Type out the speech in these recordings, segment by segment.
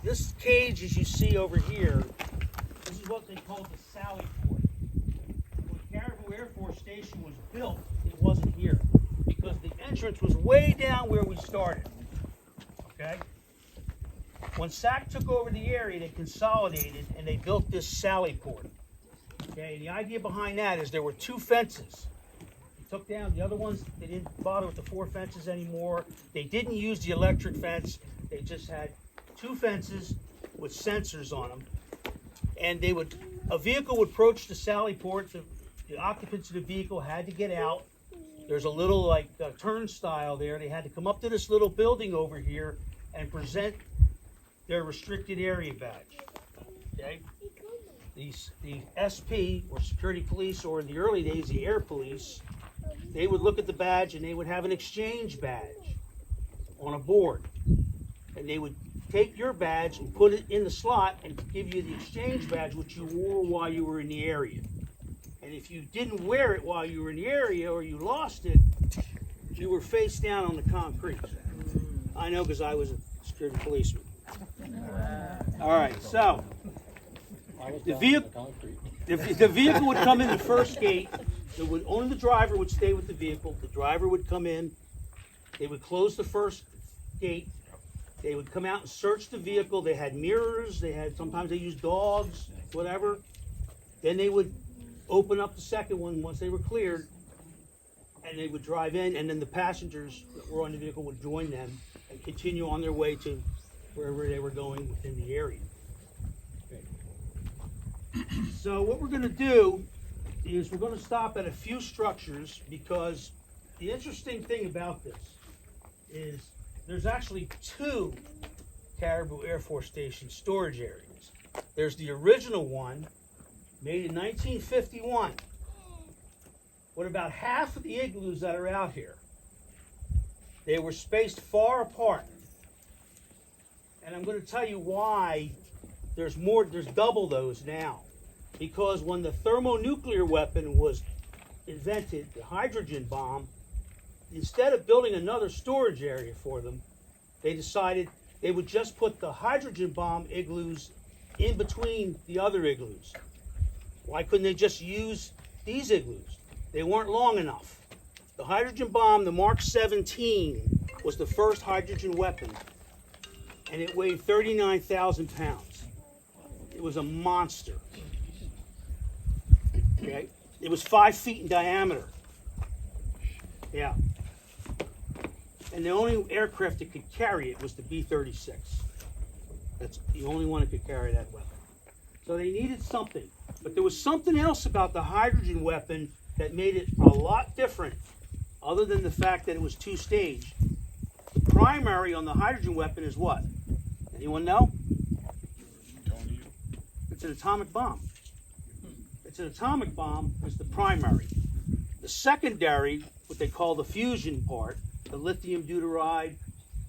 this cage, as you see over here, this is what they call the Sally Port. When Caribou Air Force Station was built, it wasn't here because the entrance was way down where we started. Okay? When SAC took over the area, they consolidated and they built this Sally Port. Okay, and the idea behind that is there were two fences. They took down the other ones, they didn't bother with the four fences anymore. They didn't use the electric fence, they just had two fences with sensors on them. And they would, a vehicle would approach the Sally Port, the occupants of the vehicle had to get out. There's a little like turnstile there. They had to come up to this little building over here and present their restricted area badge. Okay? The SP, or security police, or in the early days, the air police, they would look at the badge and they would have an exchange badge on a board. And they would take your badge and put it in the slot and give you the exchange badge which you wore while you were in the area. And if you didn't wear it while you were in the area or you lost it, you were face down on the concrete. I know because I was a security policeman. All right, so the vehicle would come in the first gate. Only the driver would stay with the vehicle. The driver would come in. They would close the first gate. They would come out and search the vehicle. They had mirrors. Sometimes they used dogs, whatever. Then they would open up the second one once they were cleared, and they would drive in, and then the passengers that were on the vehicle would join them and continue on their way to wherever they were going within the area. Okay. So what we're going to do is we're going to stop at a few structures, because the interesting thing about this is there's actually two Caribou Air Force Station storage areas. There's the original one, made in 1951, with about half of the igloos that are out here. They were spaced far apart. And I'm going to tell you why there's double those now. Because when the thermonuclear weapon was invented, the hydrogen bomb, instead of building another storage area for them, they decided they would just put the hydrogen bomb igloos in between the other igloos. Why couldn't they just use these igloos? They weren't long enough. The hydrogen bomb, the Mark 17, was the first hydrogen weapon, and it weighed 39,000 pounds. It was a monster. Okay? It was 5 feet in diameter. Yeah. And the only aircraft that could carry it was the B-36. That's the only one that could carry that weapon. So they needed something. But there was something else about the hydrogen weapon that made it a lot different, other than the fact that it was two-stage. The primary on the hydrogen weapon is what? Anyone know? It's an atomic bomb. It's an atomic bomb is the primary. The secondary, what they call the fusion part, the lithium deuteride,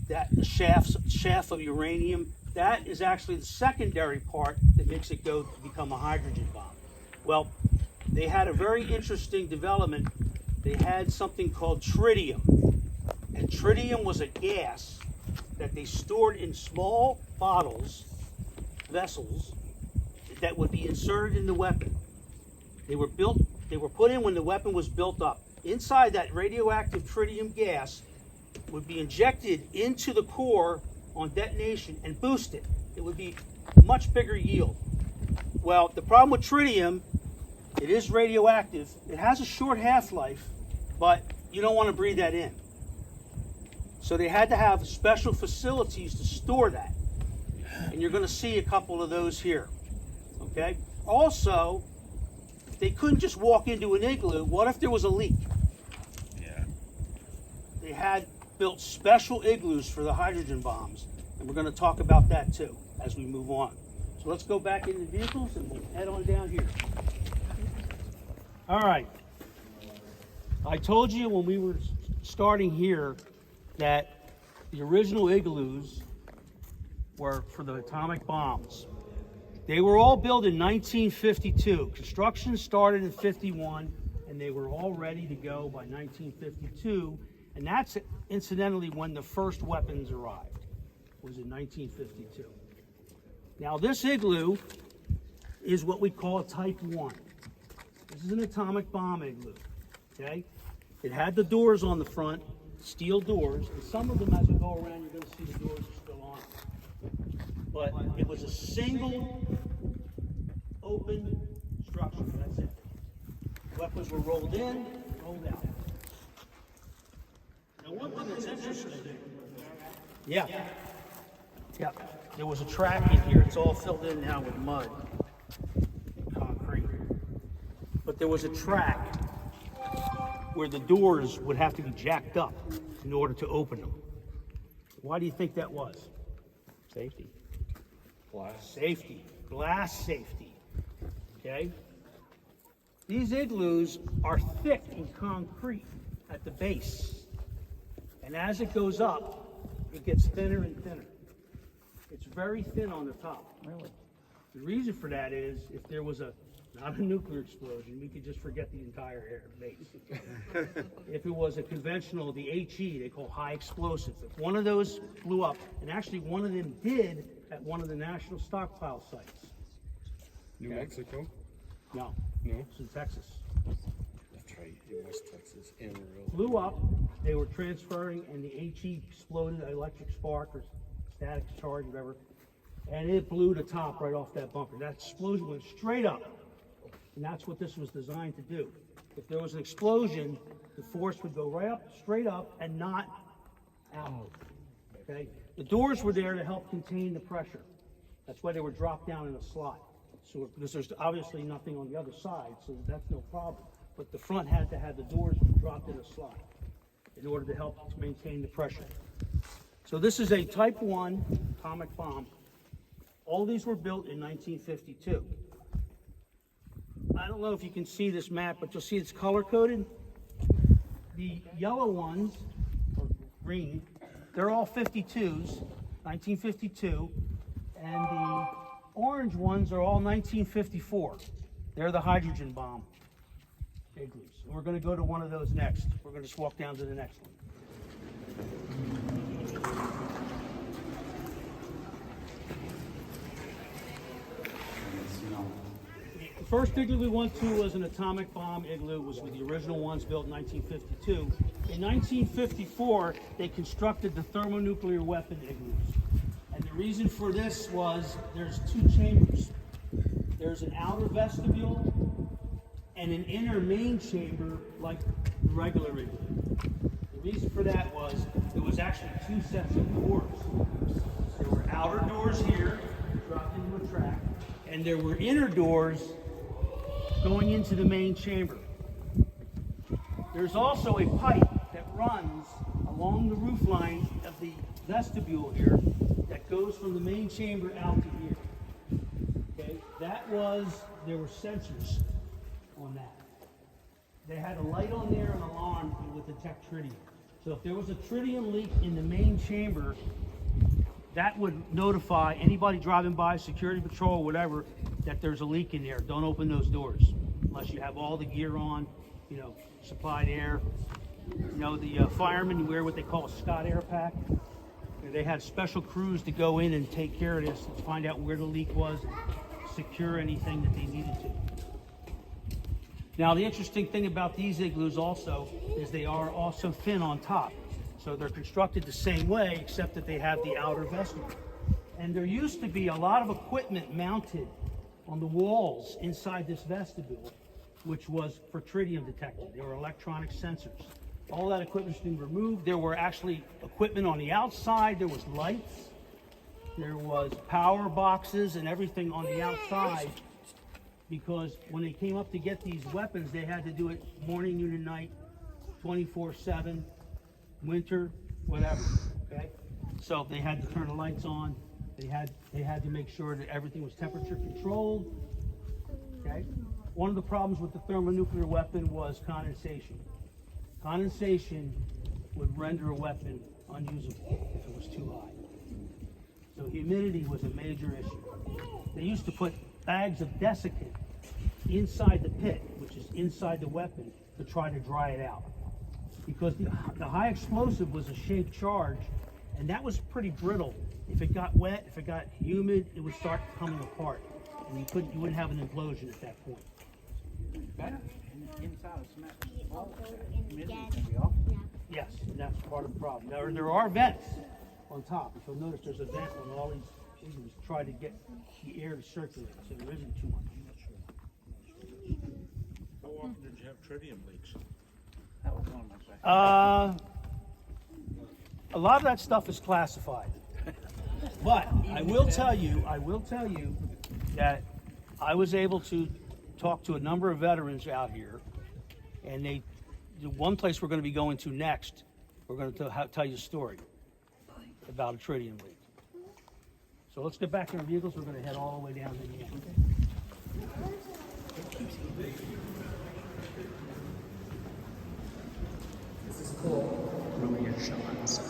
the shaft of uranium, that is actually the secondary part that makes it go to become a hydrogen bomb. Well, they had a very interesting development. They had something called tritium. And tritium was a gas that they stored in small bottles, vessels, that would be inserted in the weapon. They were put in when the weapon was built up. Inside that radioactive tritium gas would be injected into the core on detonation and boost it. It would be much bigger yield. Well, the problem with tritium, it is radioactive. It has a short half-life, but you don't want to breathe that in. So they had to have special facilities to store that. And you're going to see a couple of those here. Okay? Also, they couldn't just walk into an igloo. What if there was a leak? Yeah. They had built special igloos for the hydrogen bombs, and we're going to talk about that too as we move on. So let's go back into the vehicles and we'll head on down here. All right. I told you when we were starting here that the original igloos were for the atomic bombs. They were all built in 1952. Construction started in 51, and they were all ready to go by 1952. And that's incidentally when the first weapons arrived, was in 1952. Now this igloo is what we call a type 1. This is an atomic bomb igloo, okay? It had the doors on the front, steel doors, and some of them as we go around you're going to see the doors are still on. But it was a single open structure, that's it. Weapons were rolled in, rolled out. Now one thing that's interesting, yeah, there was a track in here. It's all filled in now with mud and concrete. But there was a track where the doors would have to be jacked up in order to open them. Why do you think that was? Safety. Glass. Safety. Glass safety. Okay? These igloos are thick in concrete at the base. And as it goes up, it gets thinner and thinner. It's very thin on the top. Really? The reason for that is if there was not a nuclear explosion, we could just forget the entire air base. If it was a conventional, the HE, they call high explosives. If one of those blew up, and actually one of them did at one of the national stockpile sites. New Mexico? No. No? It's in Texas. That's right, in West Texas, Amarillo. Blew up, they were transferring, and the HE exploded, an electric spark or static charge, whatever, and it blew the top right off that bunker. That explosion went straight up, and that's what this was designed to do. If there was an explosion, the force would go right up, straight up, and not out. Okay? The doors were there to help contain the pressure. That's why they were dropped down in a slot. So, because there's obviously nothing on the other side, so that's no problem. But the front had to have the doors dropped in a slot in order to help to maintain the pressure. So this is a type 1 atomic bomb. All these were built in 1952. I don't know if you can see this map, but you'll see it's color-coded. The yellow ones, or green, they're all 52s, 1952, and the orange ones are all 1954. They're the hydrogen bomb igloos. And we're going to go to one of those next. We're going to just walk down to the next one. The first igloo we went to was an atomic bomb igloo. It was with the original ones built in 1952. In 1954, they constructed the thermonuclear weapon igloos. And the reason for this was there's two chambers. There's an outer vestibule and an inner main chamber like the regular igloo. The reason for that was it was actually two sets of doors. There were outer doors here, dropped into a track, and there were inner doors going into the main chamber. There's also a pipe that runs along the roof line of the vestibule here that goes from the main chamber out to here. Okay, there were sensors on that. They had a light on there and an alarm that would detect tritium. So if there was a tritium leak in the main chamber, that would notify anybody driving by, security patrol, whatever, that there's a leak in there. Don't open those doors unless you have all the gear on, supplied air. The firemen wear what they call a Scott air pack. They had special crews to go in and take care of this and find out where the leak was and secure anything that they needed to. Now, the interesting thing about these igloos also is they are also thin on top. So they're constructed the same way, except that they have the outer vestibule. And there used to be a lot of equipment mounted on the walls inside this vestibule, which was for tritium detection. They were electronic sensors. All that equipment's been removed. There were actually equipment on the outside. There was lights. There was power boxes and everything on the outside, because when they came up to get these weapons, they had to do it morning, noon, and night, 24/7, winter, whatever. Okay, so they had to turn the lights on. They had to make sure that everything was temperature controlled. Okay, one of the problems with the thermonuclear weapon was condensation. Condensation would render a weapon unusable if it was too high. So humidity was a major issue. They used to put bags of desiccant inside the pit, which is inside the weapon, to try to dry it out. Because the high explosive was a shaped charge, and that was pretty brittle if it got wet, if it got humid, it would start coming apart, and you wouldn't have an implosion at that point. Inside of cement, Yes, and that's part of the problem. There are vents on top. If you'll notice, there's a vent on all these igloos to try to get the air to circulate, so there isn't too much. How often did you have tritium leaks? that was one of my questions. A lot of that stuff is classified. But I will tell you that I was able to talk to a number of veterans out here, and the one place we're going to be going to next, we're going to tell you a story about a tritium leak. So let's get back in our vehicles. We're going to head all the way down to the end. This is cool. Ruin your shot, I'm sorry.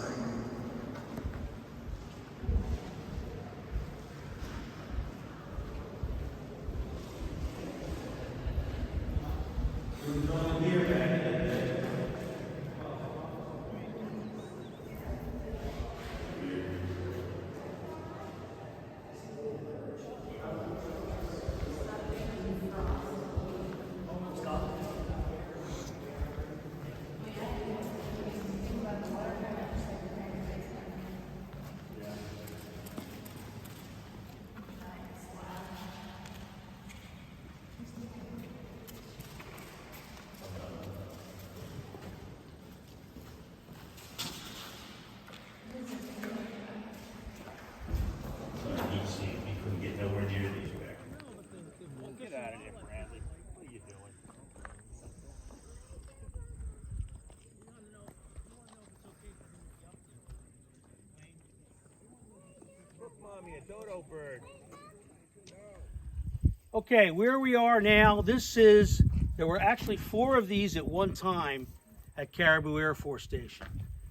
Get out of there, Bradley. What are you doing? Look, Mommy, a dodo bird. Okay, where we are now, there were actually 4 of these at one time at Caribou Air Force Station.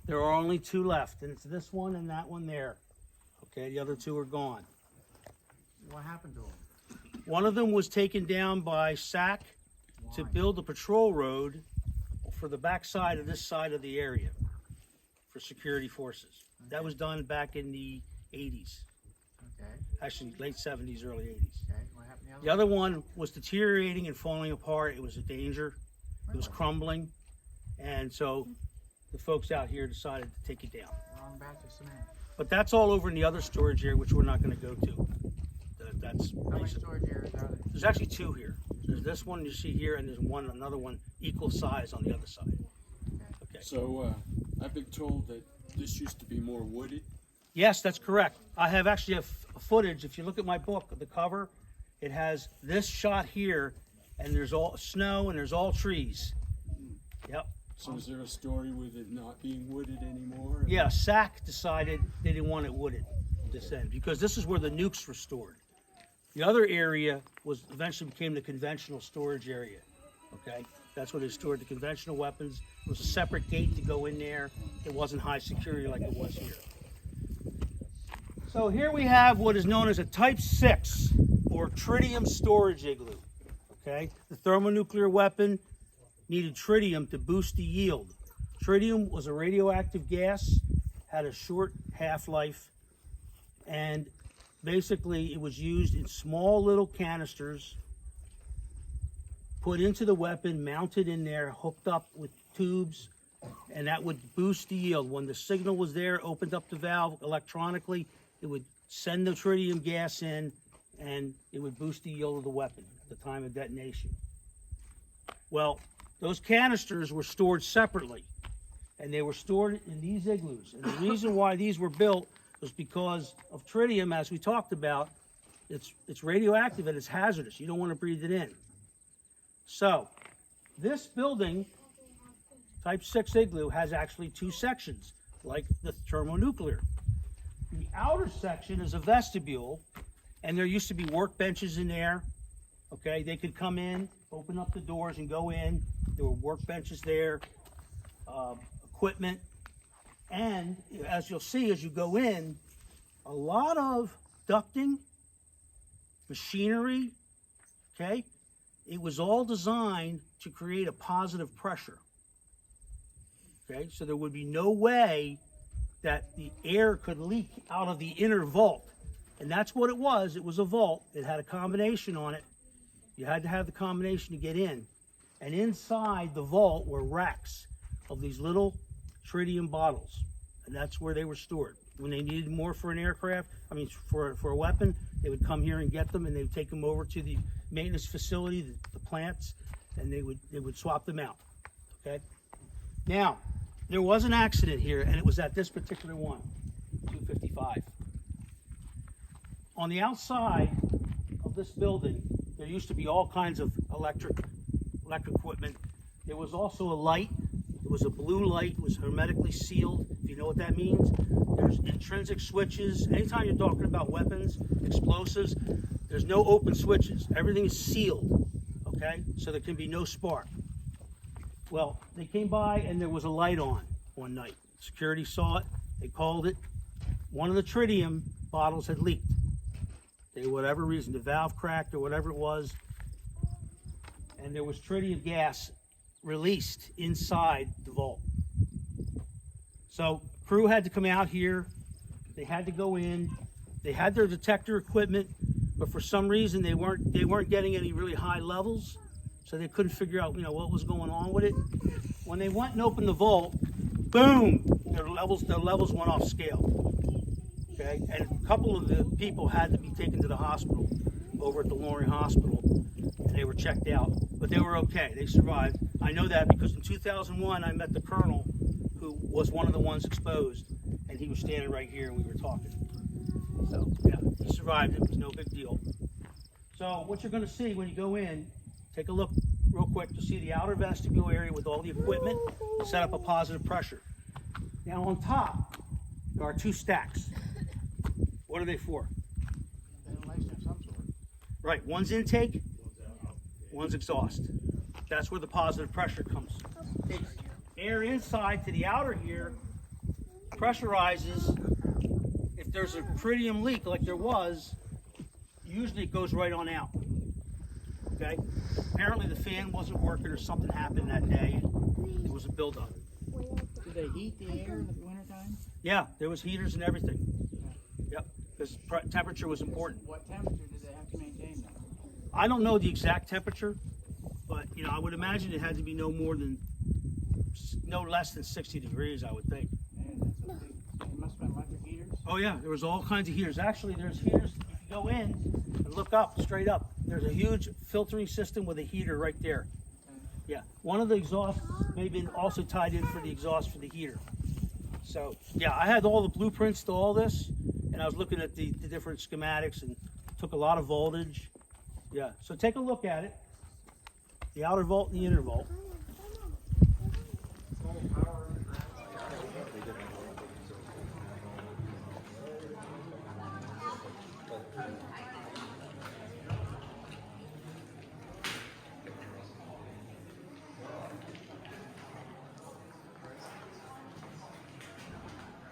There are only 2 left, and it's this one and that one there. Okay, the other 2 are gone. What happened to them? One of them was taken down by SAC to build a patrol road for the backside of this side of the area for security forces. That was done back in the 80s, Okay, actually late 70s, early 80s. okay, what happened to the other The other one was deteriorating and falling apart. It was a danger. It was crumbling. And so the folks out here decided to take it down. Wrong batch of cement. But that's all over in the other storage area, which we're not going to go to. That's How many basic. storage areas are there? There's actually 2 here. There's this one you see here, and there's another one equal size on the other side. Okay. So, I've been told that this used to be more wooded. Yes, that's correct. I have actually have footage. If you look at my book, the cover, it has this shot here, and there's all snow and there's all trees. Yep. So is there a story with it not being wooded anymore? Yeah, SAC decided they didn't want it wooded this end because this is where the nukes were stored. The other area was eventually became the conventional storage area. Okay, that's where they stored the conventional weapons. It was a separate gate to go in there. It wasn't high security like it was here. So here we have what is known as a Type 6 or tritium storage igloo. Okay, the thermonuclear weapon needed tritium to boost the yield. Tritium was a radioactive gas, had a short half-life, and basically it was used in small little canisters, put into the weapon, mounted in there, hooked up with tubes, and that would boost the yield. When the signal was there, opened up the valve electronically, it would send the tritium gas in, and it would boost the yield of the weapon at the time of detonation. Well, those canisters were stored separately, and they were stored in these igloos. And the reason why these were built was because of tritium, as we talked about. It's radioactive and it's hazardous. You don't want to breathe it in. So, this building, Type 6 igloo, has actually 2 sections, like the thermonuclear. The outer section is a vestibule, and there used to be workbenches in there. Okay, they could come in, open up the doors and go in. There were workbenches there, equipment, and as you'll see as you go in, a lot of ducting, machinery, okay? It was all designed to create a positive pressure. Okay, so there would be no way that the air could leak out of the inner vault. And that's what it was. It was a vault. It had a combination on it. You had to have the combination to get in. And inside the vault were racks of these little tritium bottles. And that's where they were stored. When they needed more for an aircraft, for a weapon, they would come here and get them, and they would take them over to the maintenance facility, the plants, and they would swap them out. Okay? Now, there was an accident here, and it was at this particular one, 255. On the outside of this building, there used to be all kinds of electric equipment. There was also a light. It was a blue light. It was hermetically sealed, if you know what that means. There's intrinsic switches. Anytime you're talking about weapons, explosives, there's no open switches. Everything is sealed, okay? So there can be no spark. Well, they came by and there was a light on one night. Security saw it. They called it. One of the tritium bottles had leaked. Whatever reason, the valve cracked or whatever it was, and there was tritium gas released inside the vault. So crew had to come out here. They had to go in. They had their detector equipment, but for some reason they weren't getting any really high levels, so they couldn't figure out what was going on with it. When they went and opened the vault, boom, their levels went off scale. Okay, and a couple of the people had to be taken to the hospital over at the Loring Hospital, and they were checked out, but they were okay. They survived. I know that because in 2001 I met the colonel who was one of the ones exposed, and he was standing right here and we were talking. So yeah, he survived. It was no big deal. So what you're going to see when you go in, take a look real quick to see the outer vestibule area with all the equipment to set up a positive pressure. Now on top, there are two stacks. What are they for? Ventilation of some sort. Right, one's intake, one's exhaust. That's where the positive pressure comes. Takes air inside to the outer here, pressurizes. If there's a tritium leak like there was, usually it goes right on out. Okay? Apparently the fan wasn't working or something happened that day. It was a buildup. Do they heat the air in the wintertime? Yeah, there was heaters and everything. Yep, because temperature was important. What temperature do they have to maintain then? I don't know the exact temperature, but I would imagine it had to be no less than 60 degrees, I would think. Man, that's a big, it must have been electric heaters. Oh yeah, there was all kinds of heaters. Actually, there's heaters. If you go in and look up, straight up, there's a huge filtering system with a heater right there. Yeah, one of the exhausts may have been also tied in for the exhaust for the heater. So yeah, I had all the blueprints to all this, and I was looking at the different schematics and took a lot of voltage. Yeah, so take a look at it. The outer vault and the inner vault.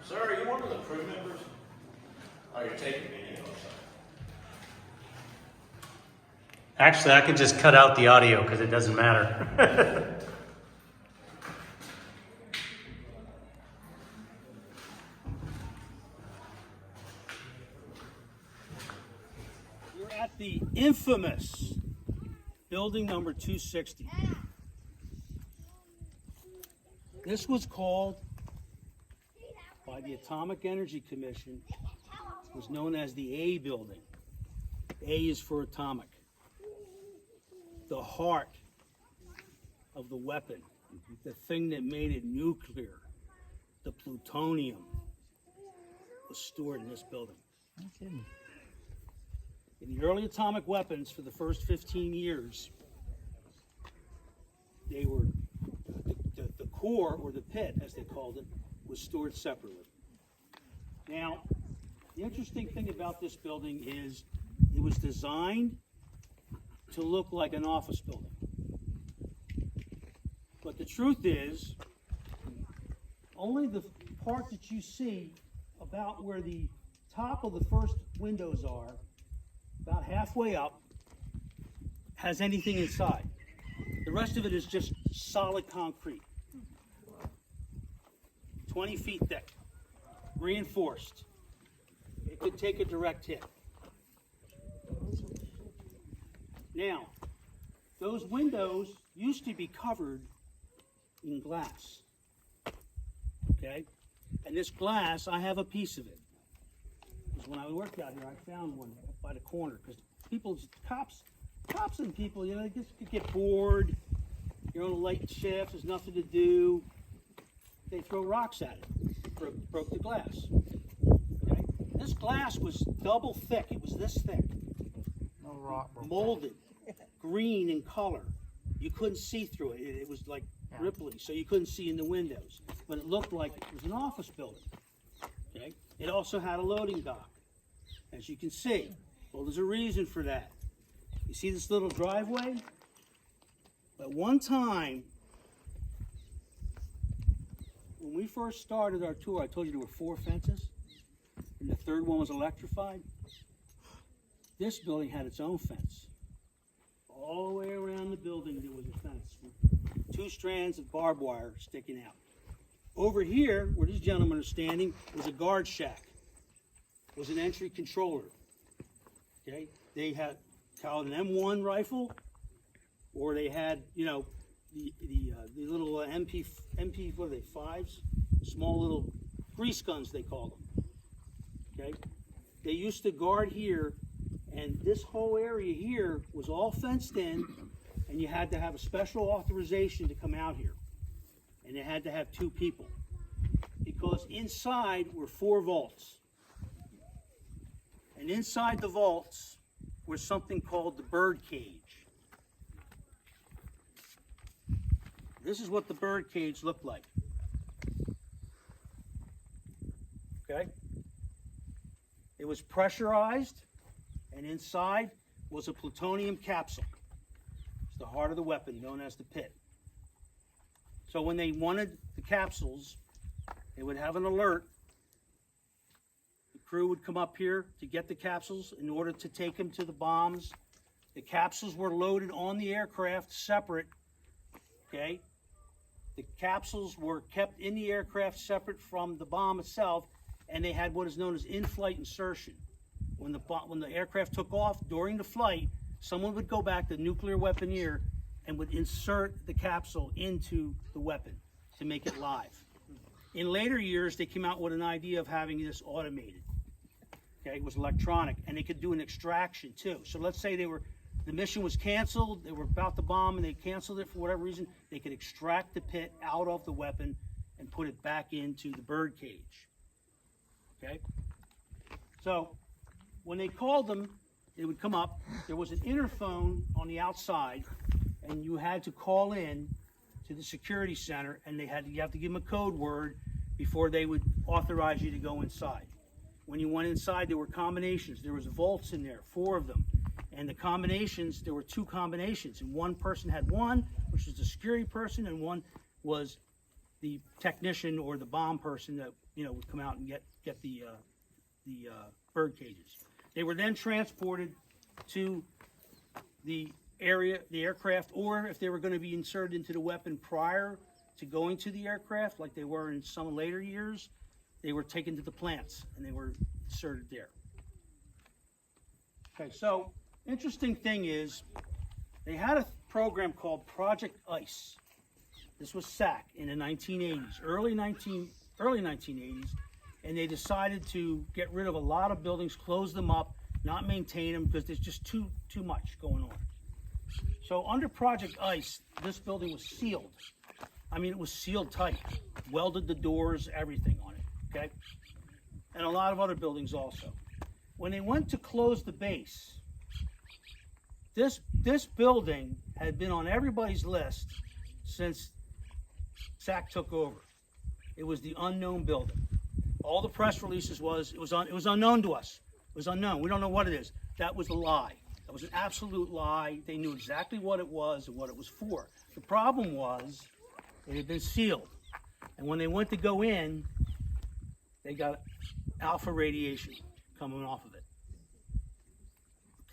Sir, are you one of the crew members? Oh, you're taking video, sir. Actually, I could just cut out the audio because it doesn't matter. We're at the infamous building number 260. This was called by the Atomic Energy Commission, was known as the A building. A is for atomic. The heart of the weapon, the thing that made it nuclear, the plutonium, was stored in this building. No kidding. In the early atomic weapons, for the first 15 years, they were, the core, or the pit, as they called it, was stored separately. Now, the interesting thing about this building is it was designed to look like an office building. But the truth is, only the part that you see about where the top of the first windows are, about halfway up, has anything inside. The rest of it is just solid concrete. 20 feet thick. reinforced. It could take a direct hit. Now, those windows used to be covered in glass. Okay? And this glass, I have a piece of it. Because when I worked out here, I found one by the corner. Because cops and people, you know, they just could get bored. You're on a late shift, there's nothing to do. They throw rocks at it. Broke the glass. Okay? This glass was double thick. It was this thick. No rock. Molded, green in color. You couldn't see through it. It was like ripply, so you couldn't see in the windows. But it looked like it was an office building. Okay? It also had a loading dock, as you can see. Well, there's a reason for that. You see this little driveway? At one time, when we first started our tour, I told you there were 4 fences, and the third one was electrified. This building had its own fence. All the way around the building there was a fence with 2 strands of barbed wire sticking out. Over here, where these gentlemen are standing, was a guard shack. It was an entry controller. Okay, they had called an M1 rifle, or they had, you know, the little MP what are they, 5s? Small little grease guns they call them. Okay, they used to guard here, and this whole area here was all fenced in, and you had to have a special authorization to come out here, and they had to have 2 people, because inside were 4 vaults, and inside the vaults was something called the bird cage. This is what the bird cage looked like. Okay? It was pressurized, and inside was a plutonium capsule. It's the heart of the weapon, known as the pit. So when they wanted the capsules, they would have an alert. The crew would come up here to get the capsules in order to take them to the bombs. The capsules were loaded on the aircraft separate. Okay? The capsules were kept in the aircraft separate from the bomb itself, and they had what is known as in-flight insertion. When the aircraft took off during the flight, someone would go back, the nuclear weaponeer, and would insert the capsule into the weapon to make it live. In later years, they came out with an idea of having this automated. Okay, it was electronic, and they could do an extraction too. So let's say the mission was canceled, they were about to bomb, and they canceled it for whatever reason, they could extract the pit out of the weapon and put it back into the bird cage. Okay? So, when they called them, they would come up, there was an interphone on the outside, and you had to call in to the security center, and you have to give them a code word before they would authorize you to go inside. When you went inside, there were combinations. There was vaults in there, 4 of them. And the combinations, there were 2 combinations, and one person had one, which was the security person, and one was the technician or the bomb person that, you know, would come out and get the bird cages. They were then transported to the aircraft, or if they were going to be inserted into the weapon prior to going to the aircraft, like they were in some later years, they were taken to the plants and they were inserted there. Okay, so interesting thing is, they had a program called Project ICE. This was SAC in the 1980s, early 1980s, and they decided to get rid of a lot of buildings, close them up, not maintain them, because there's just too much going on. So under Project ICE, this building was sealed. I mean, it was sealed tight, welded the doors, everything on it, okay? And a lot of other buildings also. When they went to close the base, this building had been on everybody's list since SAC took over. It was the unknown building. All the press releases it was unknown to us. It was unknown. We don't know what it is. That was a lie. That was an absolute lie. They knew exactly what it was and what it was for. The problem was it had been sealed. And when they went to go in, they got alpha radiation coming off of it.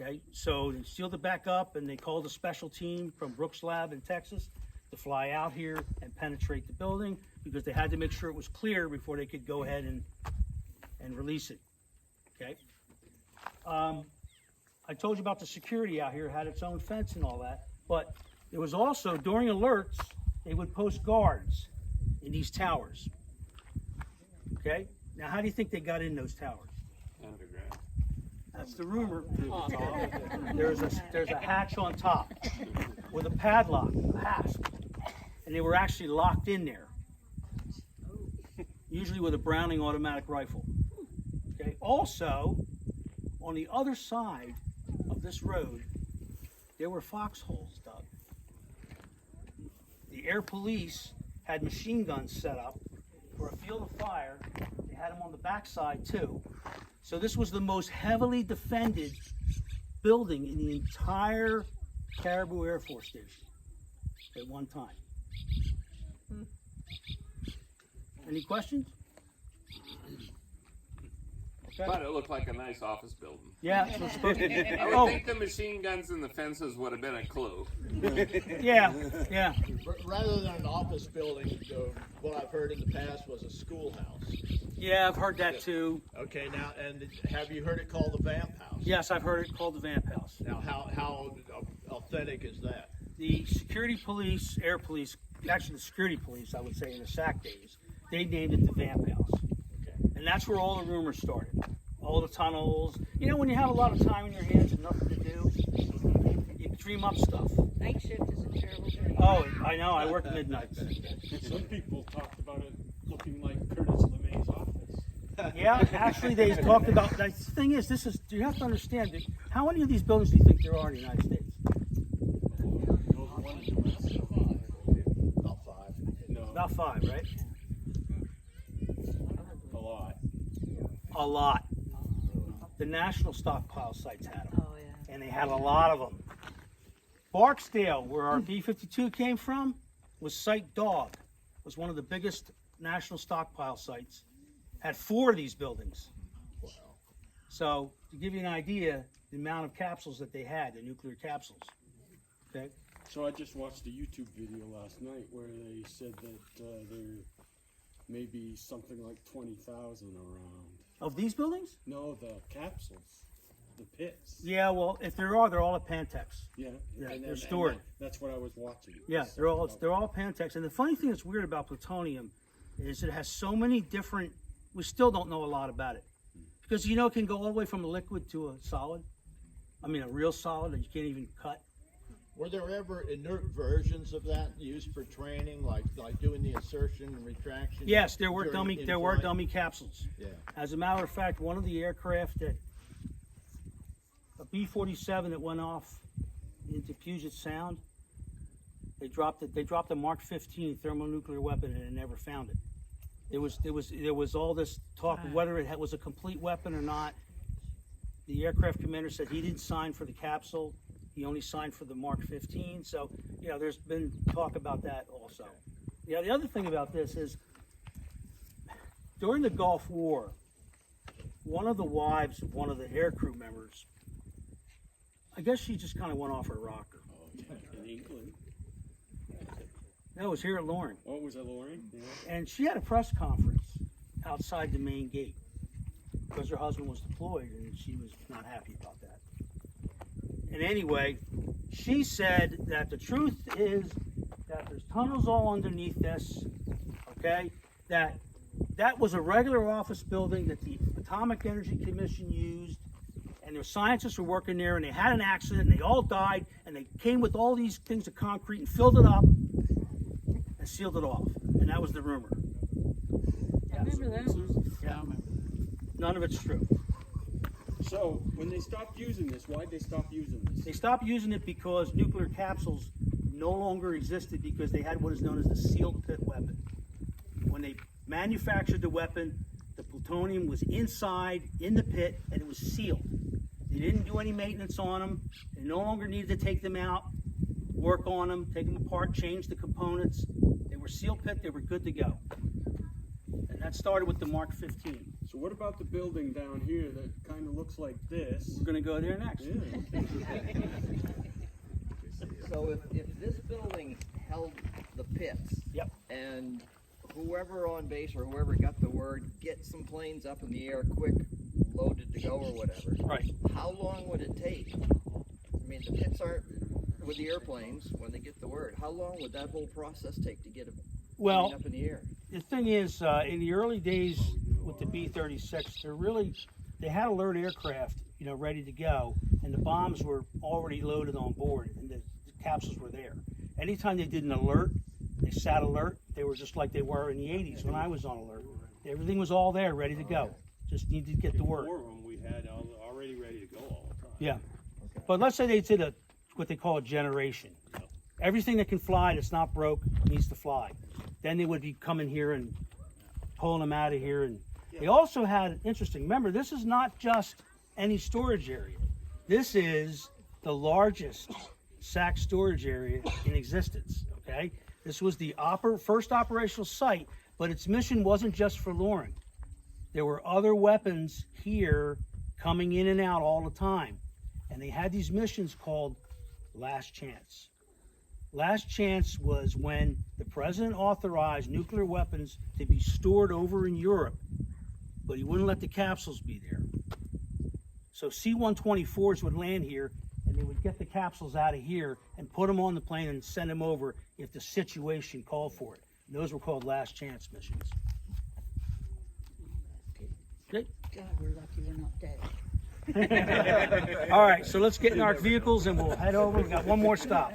Okay, so they sealed it back up, and they called a special team from Brooks Lab in Texas to fly out here and penetrate the building, because they had to make sure it was clear before they could go ahead and and release it, okay? I told you about the security out here, had its own fence and all that, but it was also, during alerts, they would post guards in these towers, okay? Now, how do you think they got in those towers? Underground. That's the rumor. There's a hatch on top with a padlock, a hasp, and they were actually locked in there, usually with a Browning automatic rifle. Okay. Also, on the other side of this road, there were foxholes dug. The air police had machine guns set up for a field of fire. They had them on the backside too. So this was the most heavily defended building in the entire Caribou Air Force Station at one time. Any questions? Okay. But it looked like a nice office building. Yeah, so it's supposed to be. I would Oh, think the machine guns and the fences would have been a clue. yeah, yeah. Rather than an office building, what I've heard in the past was a schoolhouse. Yeah, I've heard that too. Okay, now, and have you heard it called the Vamp House? Yes, I've heard it called the Vamp House. Now, how authentic is that? The security police, air police, actually the security police, I would say in the SAC days, they named it the Vamp House. Okay. And that's where all the rumors started. All the tunnels. You know, when you have a lot of time in your hands and nothing to do, you dream up stuff. Night shift is a terrible day. Oh, I know, I work midnights. Some people talked about it looking like Curtis LeMay's office. Yeah, actually they talked about, the thing is, you have to understand, that how many of these buildings do you think there are in the United States? About 5. No, About 5, right? a lot. A lot. The national stockpile sites had them. Oh, yeah. And they had a lot of them. Barksdale, where our B-52 came from, was Site Dog. Was one of the biggest national stockpile sites. Had 4 of these buildings. Wow. So, to give you an idea, the amount of capsules that they had, the nuclear capsules. Okay? So I just watched a YouTube video last night where they said that there may be something like 20,000 around. Of these buildings? No, the capsules, the pits. Yeah, well, if there are, they're all at Pantex. Yeah, Yeah, and they're stored. That's what I was watching. Yeah, they're all Pantex. And the funny thing that's weird about plutonium is it has so many different. We still don't know a lot about it because you know it can go all the way from a liquid to a solid. I mean, a real solid that you can't even cut. Were there ever inert versions of that used for training, like doing the insertion and retraction? Yes, there were during dummy. There were in-flight? dummy capsules. Yeah. As a matter of fact, one of the aircraft that a B-47 that went off into Puget Sound, they dropped it. They dropped a Mark 15 thermonuclear weapon and they never found it. There was all this talk of whether it was a complete weapon or not. The aircraft commander said he didn't sign for the capsule. He only signed for the Mark 15. So, you know, there's been talk about that also. Yeah, the other thing about this is during the Gulf War, one of the wives of one of the aircrew members, I guess she just kind of went off her rocker. In England. That was here at Loring. Oh, was that Loring? Yeah. And she had a press conference outside the main gate because her husband was deployed and she was not happy about that. And anyway, she said that the truth is that there's tunnels all underneath this, okay? That was a regular office building that the Atomic Energy Commission used, and their scientists were working there, and they had an accident, and they all died, and they came with all these things of concrete and filled it up and sealed it off. And that was the rumor. I remember that. Yeah. None of it's true. So when they stopped using this, why'd they stop using this? They stopped using it because nuclear capsules no longer existed because they had what is known as the sealed pit weapon. When they manufactured the weapon, the plutonium was inside in the pit and it was sealed. They didn't do any maintenance on them. They no longer needed to take them out, work on them, take them apart, change the components. They were sealed pit, they were good to go. And that started with the Mark 15. So what about the building down here that kind of looks like this? We're going to go there next. Yeah. So if this building held the pits, Yep. and whoever on base or whoever got the word word, get some planes up in the air quick, loaded to go or whatever. Right. How long would it take? I mean, the pits aren't with the airplanes when they get the word. How long would that whole process take to get a Well, plane up in the air? the thing is, in the early days with the B-36, they had alert aircraft, ready to go, and the bombs were already loaded on board, and the capsules were there. Anytime they did an alert, they sat alert. They were just like they were in the 80s when I was on alert. Everything was all there, ready to go. Just needed to get the word. Before them, we had already ready to go all the time. Yeah, but let's say they did what they call a generation. Everything that can fly that's not broke needs to fly. Then they would be coming here and pulling them out of here. And they also had, interesting, remember, this is not just any storage area. This is the largest SAC storage area in existence, okay? This was the first operational site, but its mission wasn't just for Lauren. There were other weapons here coming in and out all the time. And they had these missions called Last Chance. Last Chance was when the president authorized nuclear weapons to be stored over in Europe, but he wouldn't let the capsules be there. So C-124s would land here, and they would get the capsules out of here and put them on the plane and send them over if the situation called for it. And those were called Last Chance missions. Okay. God, we're lucky we're not dead. All right, so let's get in our vehicles and we'll head over. We've got one more stop.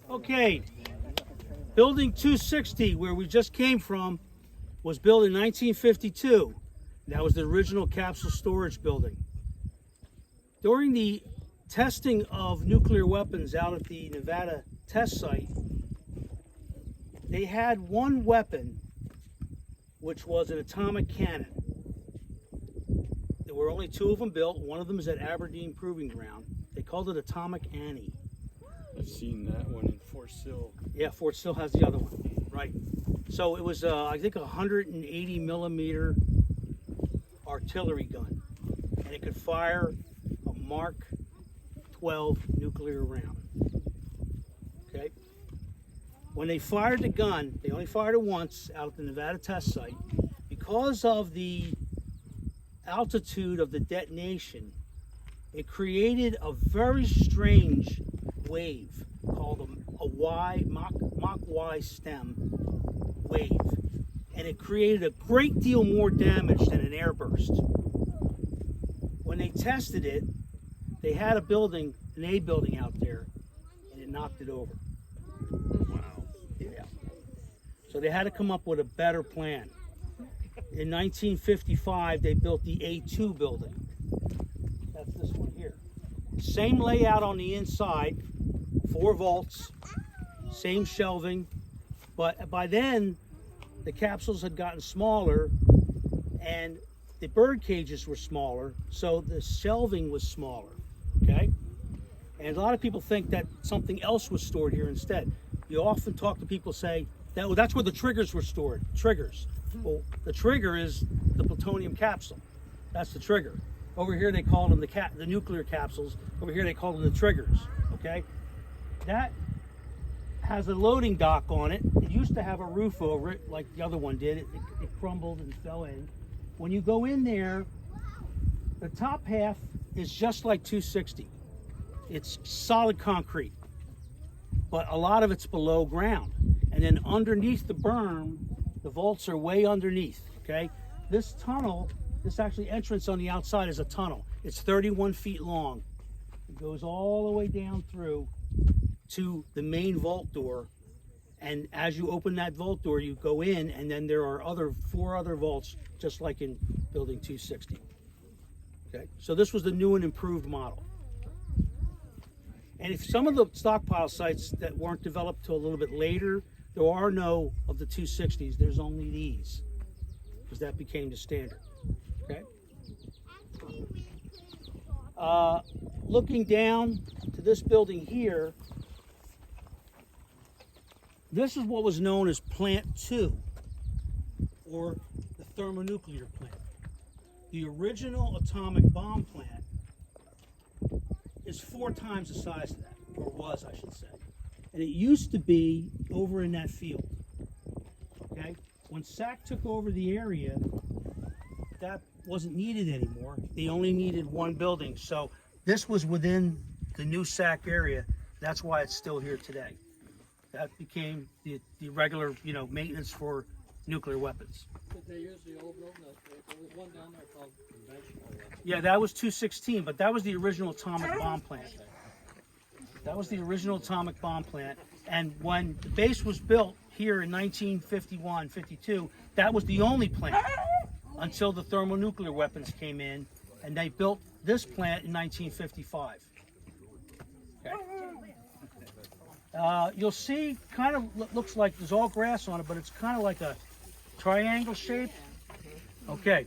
Okay, building 260, where we just came from, was built in 1952. That was the original capsule storage building. During the testing of nuclear weapons out at the Nevada test site, they had one weapon, which was an atomic cannon. There were only two of them built. One of them is at Aberdeen Proving Ground. They called it Atomic Annie. I've seen that one in Fort Sill. Yeah, Fort Sill has the other one, right. So it was, I think, a 180 millimeter artillery gun. And it could fire a Mark 12 nuclear round. Okay? When they fired the gun, they only fired it once out at the Nevada test site. Because of the altitude of the detonation, it created a very strange wave called a Y, Mach Y stem wave. And it created a great deal more damage than an airburst. When they tested it, they had a building, an A building out there, and it knocked it over. Wow. Yeah. So they had to come up with a better plan. In 1955, they built the A2 building. That's this one here. Same layout on the inside, 4 vaults, same shelving, but by then the capsules had gotten smaller and the bird cages were smaller, so the shelving was smaller, okay? And a lot of people think that something else was stored here instead. You often talk to people say, well, that's where the triggers were stored, triggers. Well, the trigger is the plutonium capsule. That's the trigger. Over here they call them the nuclear capsules. Over here they call them the triggers, okay? That has a loading dock on it. It used to have a roof over it like the other one did. It crumbled and fell in. When you go in there, the top half is just like 260. It's solid concrete, but a lot of it's below ground. And then underneath the berm, the vaults are way underneath, okay? This tunnel, this actually entrance on the outside is a tunnel. It's 31 feet long. It goes all the way down through to the main vault door. And as you open that vault door, you go in, and then there are four other vaults, just like in building 260. Okay, so this was the new and improved model. And if some of the stockpile sites that weren't developed till a little bit later, there are no of the 260s, there's only these, because that became the standard. Okay. Looking down to this building here, this is what was known as Plant 2, or the thermonuclear plant. The original atomic bomb plant is 4 times the size of that, or was, I should say. And it used to be over in that field. Okay? When SAC took over the area, that wasn't needed anymore. They only needed one building. So this was within the new SAC area. That's why it's still here today. That became the regular, maintenance for nuclear weapons. Did they use the old building? There was one down there called conventional. Yeah, that was 216, but that was the original atomic bomb plant. That was the original atomic bomb plant. And when the base was built here in 1951, 52, that was the only plant until the thermonuclear weapons came in, and they built this plant in 1955. Okay. You'll see, kind of looks like there's all grass on it, but it's kind of like a triangle shape. Okay,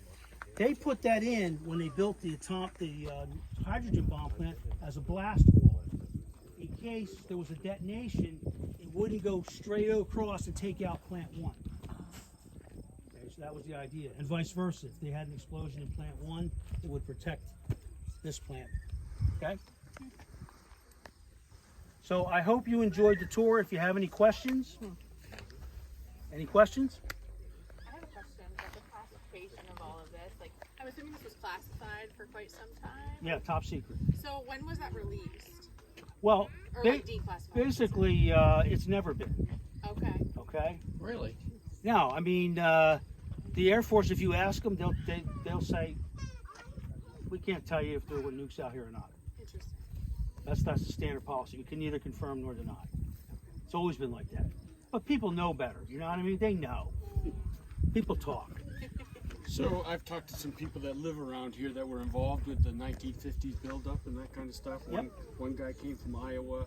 they put that in when they built the hydrogen bomb plant as a blast wall. In case there was a detonation, it wouldn't go straight across and take out Plant 1. Okay, so that was the idea, and vice versa. If they had an explosion in Plant 1, it would protect this plant. Okay. So I hope you enjoyed the tour. If you have any questions. Any questions? I have a question about the classification of all of this. Like, I'm assuming this was classified for quite some time. Yeah, top secret. So when was that released? Well, Or like declassified? basically, it's never been. Okay. Okay. Really? No, I mean, the Air Force, if you ask them, they'll say, we can't tell you if there were nukes out here or not. Interesting. That's the standard policy. We can neither confirm nor deny. It's always been like that. But people know better. You know what I mean? They know. People talk. So I've talked to some people that live around here that were involved with the 1950s buildup and that kind of stuff. Yep. One guy came from Iowa,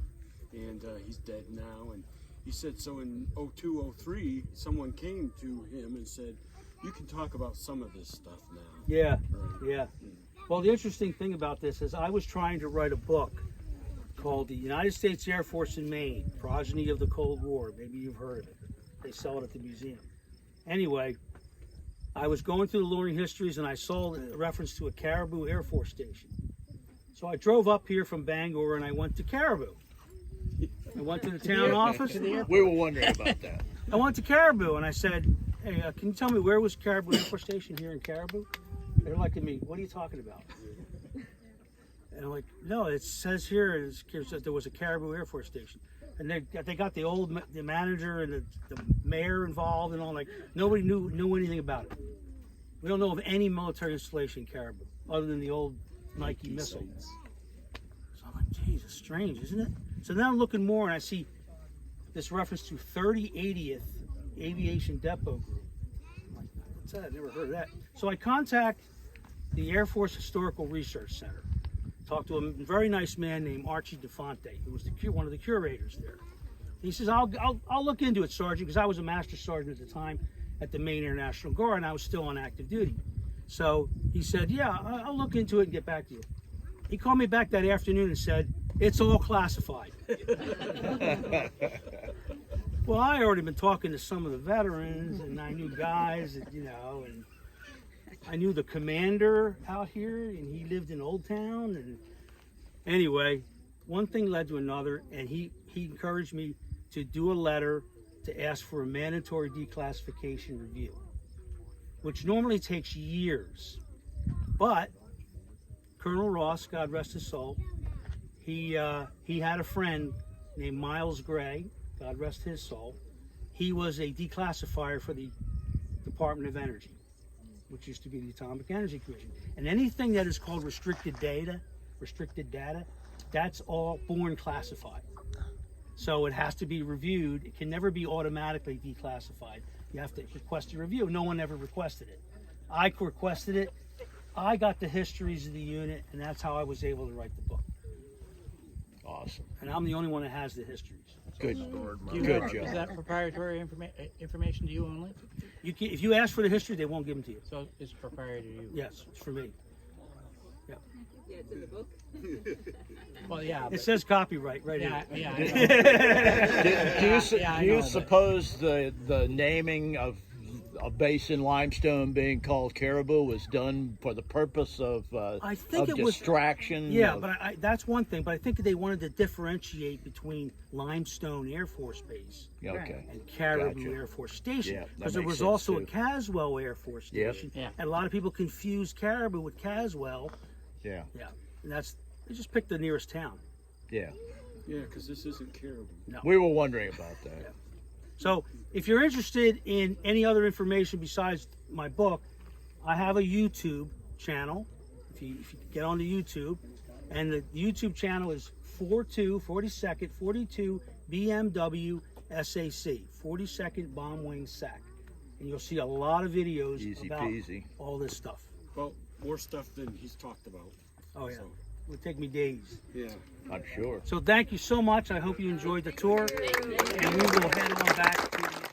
and he's dead now. And he said, so in 02, 03, someone came to him and said, you can talk about some of this stuff now. Yeah, Right. yeah. Well, the interesting thing about this is I was trying to write a book called The United States Air Force in Maine, Progeny of the Cold War. Maybe you've heard of it. They sell it at the museum. Anyway, I was going through the luring histories and I saw a reference to a Caribou Air Force Station. So I drove up here from Bangor and I went to Caribou. I went to the town office. We were wondering about that. I went to Caribou and I said, hey, can you tell me where was Caribou Air Force Station here in Caribou? They're like at me, what are you talking about? And I'm like, no, it says here that there was a Caribou Air Force Station. And they got the manager and the mayor involved and all. Like, nobody knew anything about it. We don't know of any military installation in Caribou other than the old Nike missile. So I'm like, geez, it's strange, isn't it? So now I'm looking more and I see this reference to 3080th Aviation Depot Group. I'm like, what's that? I never heard of that. So I contact the Air Force Historical Research Center. Talked to a very nice man named Archie DeFonte, who was one of the curators there. He says, I'll look into it, Sergeant, because I was a master sergeant at the time at the Maine Air National Guard, and I was still on active duty. So he said, yeah, I'll look into it and get back to you. He called me back that afternoon and said, it's all classified. Well, I already been talking to some of the veterans, and I knew guys, and I knew the commander out here, and he lived in Old Town. And anyway, one thing led to another, and he encouraged me to do a letter to ask for a mandatory declassification review, which normally takes years. But Colonel Ross, God rest his soul, he had a friend named Miles Gray, God rest his soul. He was a declassifier for the Department of Energy, which used to be the Atomic Energy Commission. And anything that is called restricted data, that's all born classified. So it has to be reviewed. It can never be automatically declassified. You have to request a review. No one ever requested it. I requested it. I got the histories of the unit, and that's how I was able to write the book. Awesome. And I'm the only one that has the histories. Good. Do you Good have- job. Is that proprietary information to you only? If you ask for the history, they won't give them to you. So it's proprietary to you? Yes, it's for me. Yeah, it's in the book. Well, yeah. It says copyright right Yeah, here. yeah. I know. Do you suppose the naming of a basin limestone being called Caribou was done for the purpose of I think it was distraction? Yeah, of- but that's one thing. But I think they wanted to differentiate between Limestone Air Force Base Okay. and Caribou Gotcha. Air Force Station, Yeah, that because there makes was sense, also too. a Caswell Air Force Yep. Station, Yeah. and a lot of people confuse Caribou with Caswell. Yeah. Yeah, and they just picked the nearest town. Yeah. Yeah, because this isn't Caribou. We were wondering about that. So if you're interested in any other information besides my book, I have a YouTube channel. If you get onto YouTube, and the YouTube channel is 42 BMW SAC, 42nd Bomb Wing SAC. And you'll see a lot of videos Easy about peasy. all this stuff. Well, more stuff than he's talked about. Oh yeah, So, it would take me days. yeah. I'm sure. So thank you so much. I hope you enjoyed the tour, and we will head on back to